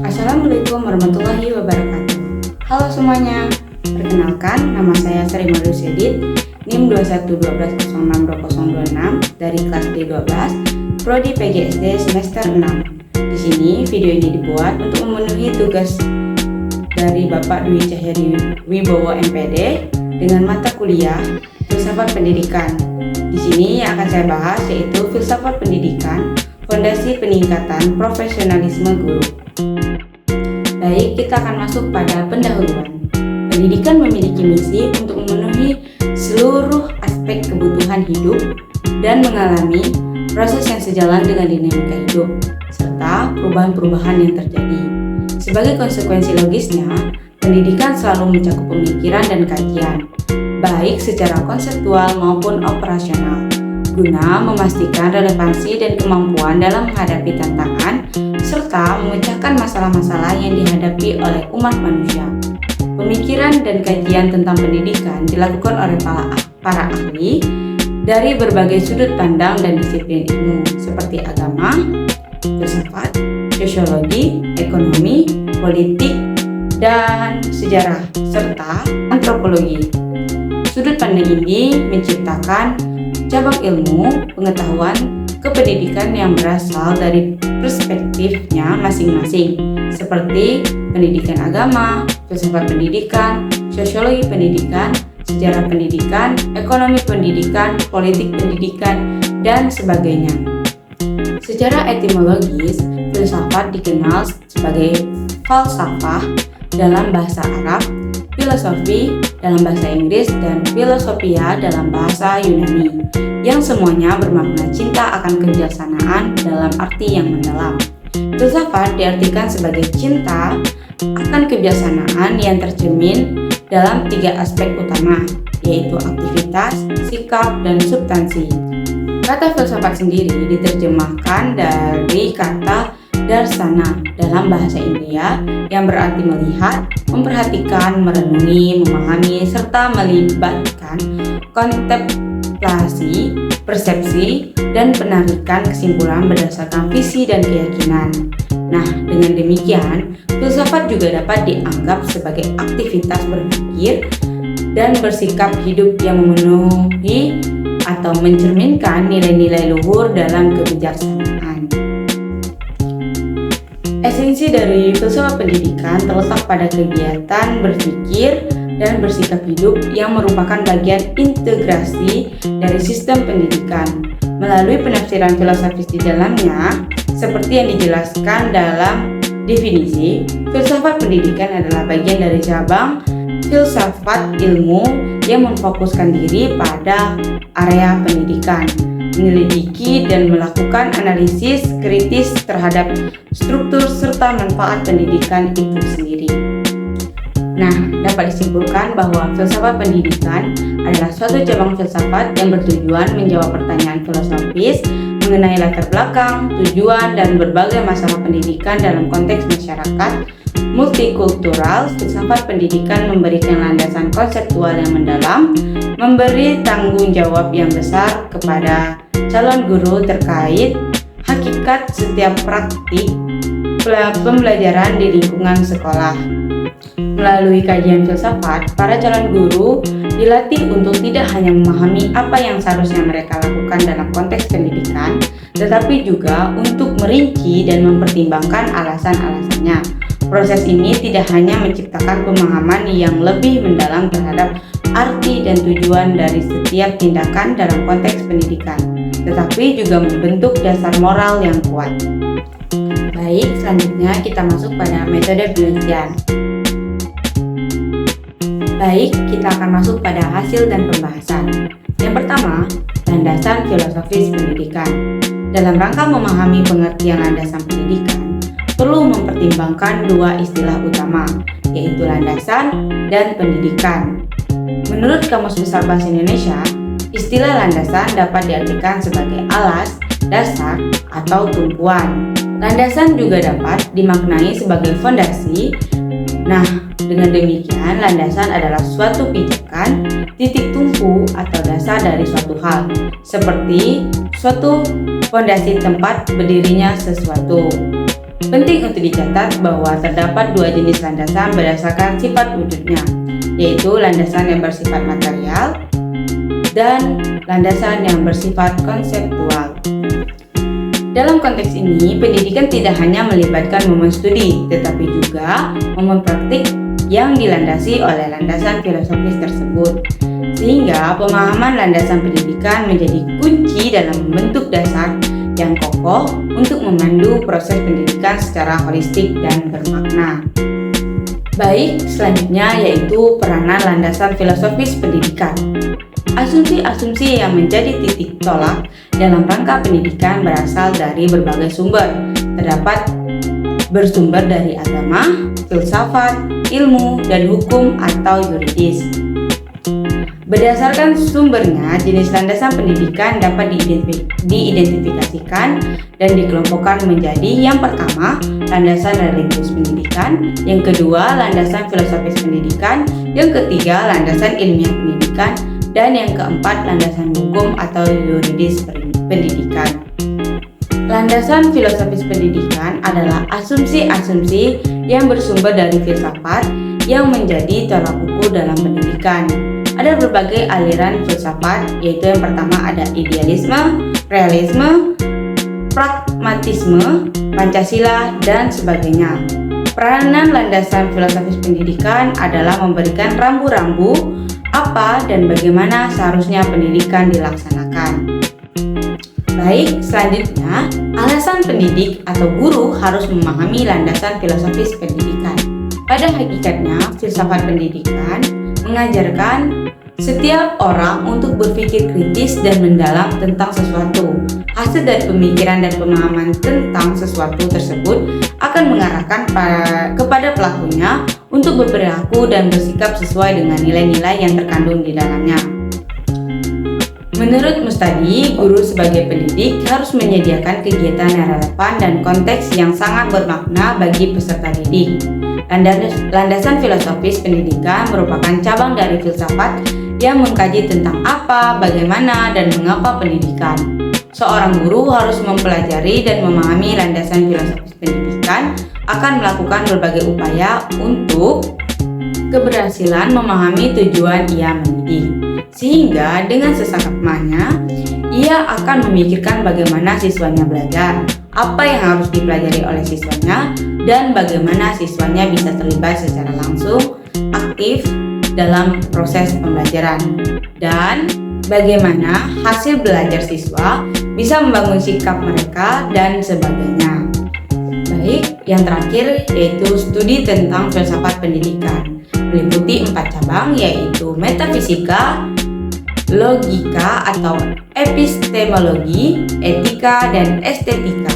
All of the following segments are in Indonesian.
Assalamualaikum warahmatullahi wabarakatuh. Halo semuanya, perkenalkan nama saya Sri Madu Sedit, NIM 2112062026 dari kelas D12, Prodi PGSD semester 6. Di sini video ini dibuat untuk memenuhi tugas dari Bapak Dwi Cahyadi Wibowo MPD dengan mata kuliah Filsafat Pendidikan. Di sini yang akan saya bahas yaitu Filsafat Pendidikan, Fondasi Peningkatan Profesionalisme Guru. Baik, kita akan masuk pada pendahuluan. Pendidikan memiliki misi untuk memenuhi seluruh aspek kebutuhan hidup dan mengalami proses yang sejalan dengan dinamika hidup, serta perubahan-perubahan yang terjadi. Sebagai konsekuensi logisnya, pendidikan selalu mencakup pemikiran dan kajian, baik secara konseptual maupun operasional, guna memastikan relevansi dan kemampuan dalam menghadapi tantangan serta memecahkan masalah-masalah yang dihadapi oleh umat manusia. Pemikiran dan kajian tentang pendidikan dilakukan oleh para ahli dari berbagai sudut pandang dan disiplin ilmu seperti agama, filsafat, sosiologi, ekonomi, politik, dan sejarah, serta antropologi. Sudut pandang ini menciptakan cabang ilmu, pengetahuan, kependidikan yang berasal dari perspektifnya masing-masing, seperti pendidikan agama, filsafat pendidikan, sosiologi pendidikan, sejarah pendidikan, ekonomi pendidikan, politik pendidikan, dan sebagainya. Secara etimologis, filsafat dikenal sebagai falsafah dalam bahasa Arab, filosofi dalam bahasa Inggris, dan filosofia dalam bahasa Yunani, yang semuanya bermakna cinta akan kebijaksanaan dalam arti yang mendalam. Filsafat diartikan sebagai cinta akan kebijaksanaan yang tercermin dalam 3 aspek utama, yaitu aktivitas, sikap, dan substansi. Kata filsafat sendiri diterjemahkan dari kata darsana dalam bahasa India yang berarti melihat, memperhatikan, merenungi, memahami, serta melibatkan kontemplasi, persepsi, dan penarikan kesimpulan berdasarkan visi dan keyakinan. Nah, dengan demikian, filsafat juga dapat dianggap sebagai aktivitas berpikir dan bersikap hidup yang memenuhi atau mencerminkan nilai-nilai luhur dalam kebijaksanaan. Esensi dari filsafat pendidikan terletak pada kegiatan berpikir dan bersikap hidup yang merupakan bagian integrasi dari sistem pendidikan. Melalui penafsiran filosofis di dalamnya, seperti yang dijelaskan dalam definisi, filsafat pendidikan adalah bagian dari cabang filsafat ilmu yang memfokuskan diri pada area pendidikan, menyelidiki dan melakukan analisis kritis terhadap struktur serta manfaat pendidikan itu sendiri. Nah, dapat disimpulkan bahwa filsafat pendidikan adalah suatu cabang filsafat yang bertujuan menjawab pertanyaan filosofis mengenai latar belakang, tujuan, dan berbagai masalah pendidikan dalam konteks masyarakat multikultural. Filsafat pendidikan memberikan landasan konseptual yang mendalam, memberi tanggung jawab yang besar kepada calon guru terkait hakikat setiap praktik pembelajaran di lingkungan sekolah. Melalui kajian filsafat, para calon guru dilatih untuk tidak hanya memahami apa yang seharusnya mereka lakukan dalam konteks pendidikan, tetapi juga untuk merinci dan mempertimbangkan alasan-alasannya. Proses ini tidak hanya menciptakan pemahaman yang lebih mendalam terhadap arti dan tujuan dari setiap tindakan dalam konteks pendidikan, tetapi juga membentuk dasar moral yang kuat. Baik, selanjutnya kita masuk pada metode penelitian. Baik, kita akan masuk pada hasil dan pembahasan. Yang pertama, landasan filosofis pendidikan. Dalam rangka memahami pengertian landasan pendidikan, perlu mempertimbangkan 2 istilah utama, yaitu landasan dan pendidikan. Menurut Kamus Besar Bahasa Indonesia, istilah landasan dapat diartikan sebagai alas, dasar, atau tumpuan. Landasan juga dapat dimaknai sebagai fondasi. Nah, dengan demikian, landasan adalah suatu pijakan, titik tumpu atau dasar dari suatu hal, seperti suatu fondasi tempat berdirinya sesuatu. Penting untuk dicatat bahwa terdapat dua jenis landasan berdasarkan sifat wujudnya, yaitu landasan yang bersifat material dan landasan yang bersifat konseptual. Dalam konteks ini, pendidikan tidak hanya melibatkan momen studi, tetapi juga momen praktik yang dilandasi oleh landasan filosofis tersebut. Sehingga pemahaman landasan pendidikan menjadi kunci dalam membentuk dasar yang kokoh untuk memandu proses pendidikan secara holistik dan bermakna. Baik, selanjutnya yaitu peranan landasan filosofis pendidikan. Asumsi-asumsi yang menjadi titik tolak dalam rangka pendidikan berasal dari berbagai sumber. Terdapat bersumber dari agama, filsafat, ilmu, dan hukum atau yuridis. Berdasarkan sumbernya, jenis landasan pendidikan dapat diidentifikasikan dan dikelompokkan menjadi yang pertama, landasan religius pendidikan, yang kedua, landasan filosofis pendidikan, yang ketiga, landasan ilmiah pendidikan, dan yang keempat, landasan hukum atau yuridis pendidikan. Landasan filosofis pendidikan adalah asumsi-asumsi yang bersumber dari filsafat yang menjadi tolak ukur dalam pendidikan. Ada berbagai aliran filsafat, yaitu yang pertama ada idealisme, realisme, pragmatisme, Pancasila, dan sebagainya. Peranan landasan filosofis pendidikan adalah memberikan rambu-rambu apa dan bagaimana seharusnya pendidikan dilaksanakan. Baik, selanjutnya, alasan pendidik atau guru harus memahami landasan filosofis pendidikan. Pada hakikatnya, filsafat pendidikan mengajarkan setiap orang untuk berpikir kritis dan mendalam tentang sesuatu. Hasil dari pemikiran dan pemahaman tentang sesuatu tersebut akan mengarahkan kepada pelakunya untuk berperilaku dan bersikap sesuai dengan nilai-nilai yang terkandung di dalamnya. Menurut Mustadi, guru sebagai pendidik harus menyediakan kegiatan yang relevan dan konteks yang sangat bermakna bagi peserta didik. Landasan filosofis pendidikan merupakan cabang dari filsafat yang mengkaji tentang apa, bagaimana, dan mengapa pendidikan. Seorang guru harus mempelajari dan memahami landasan filosofis pendidikan, akan melakukan berbagai upaya untuk keberhasilan memahami tujuan ia mendidik. Sehingga dengan sesampainya, ia akan memikirkan bagaimana siswanya belajar, apa yang harus dipelajari oleh siswanya, dan bagaimana siswanya bisa terlibat secara langsung, aktif dalam proses pembelajaran, dan bagaimana hasil belajar siswa bisa membangun sikap mereka dan sebagainya. Baik, yang terakhir yaitu studi tentang filsafat pendidikan, meliputi 4 cabang yaitu metafisika, logika atau epistemologi, etika, dan estetika.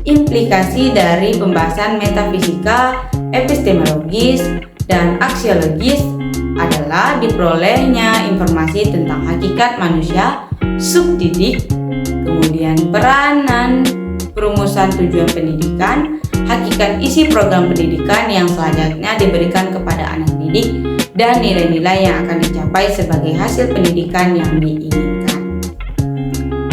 Implikasi dari pembahasan metafisika, epistemologis, dan aksiologis adalah diperolehnya informasi tentang hakikat manusia, subdidik, kemudian peranan perumusan tujuan pendidikan, hakikat isi program pendidikan yang selanjutnya diberikan kepada anak didik, dan nilai-nilai yang akan dicapai sebagai hasil pendidikan yang diinginkan.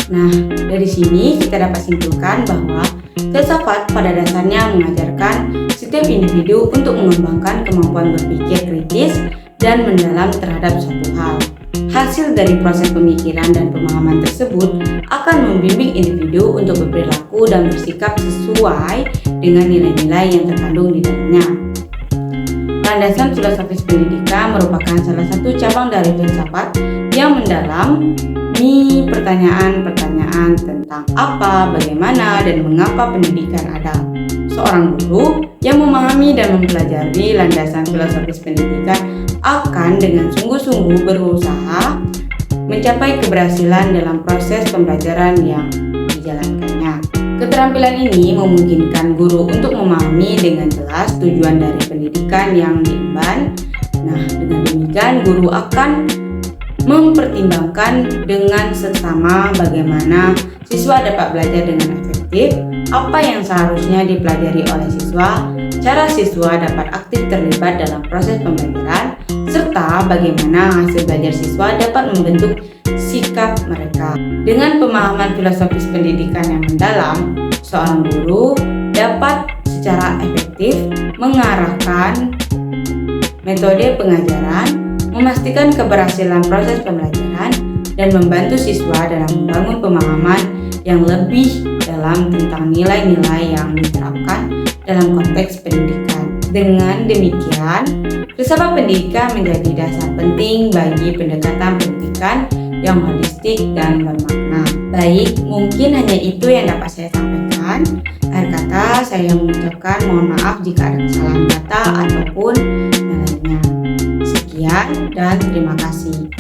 Nah, dari sini kita dapat simpulkan bahwa filsafat pada dasarnya mengajarkan setiap individu untuk mengembangkan kemampuan berpikir kritis dan mendalam terhadap suatu hal. Hasil dari proses pemikiran dan pemahaman tersebut akan membimbing individu untuk berperilaku dan bersikap sesuai dengan nilai-nilai yang terkandung di dalamnya. Landasan filosofis pendidikan merupakan salah satu cabang dari filsafat yang mendalami pertanyaan-pertanyaan tentang apa, bagaimana, dan mengapa pendidikan ada. Seorang guru yang memahami dan mempelajari landasan filosofis pendidikan akan dengan sungguh-sungguh berusaha mencapai keberhasilan dalam proses pembelajaran yang dijalankannya. Keterampilan ini memungkinkan guru untuk memahami dengan jelas tujuan dari pendidikan yang diemban. Nah, dengan demikian guru akan mempertimbangkan dengan seksama bagaimana siswa dapat belajar dengan efektif, apa yang seharusnya dipelajari oleh siswa, cara siswa dapat aktif terlibat dalam proses pembelajaran, serta bagaimana hasil belajar siswa dapat membentuk sikap mereka. Dengan pemahaman filosofis pendidikan yang mendalam, seorang guru dapat secara efektif mengarahkan metode pengajaran, memastikan keberhasilan proses pembelajaran, dan membantu siswa dalam membangun pemahaman yang lebih dalam tentang nilai-nilai yang diterapkan dalam konteks pendidikan. Dengan demikian, filsafat pendidikan menjadi dasar penting bagi pendekatan pendidikan yang holistik dan bermakna. Baik, mungkin hanya itu yang dapat saya sampaikan. Akhir kata, saya mengucapkan mohon maaf jika ada kesalahan kata ataupun yang lainnya. Sekian dan terima kasih.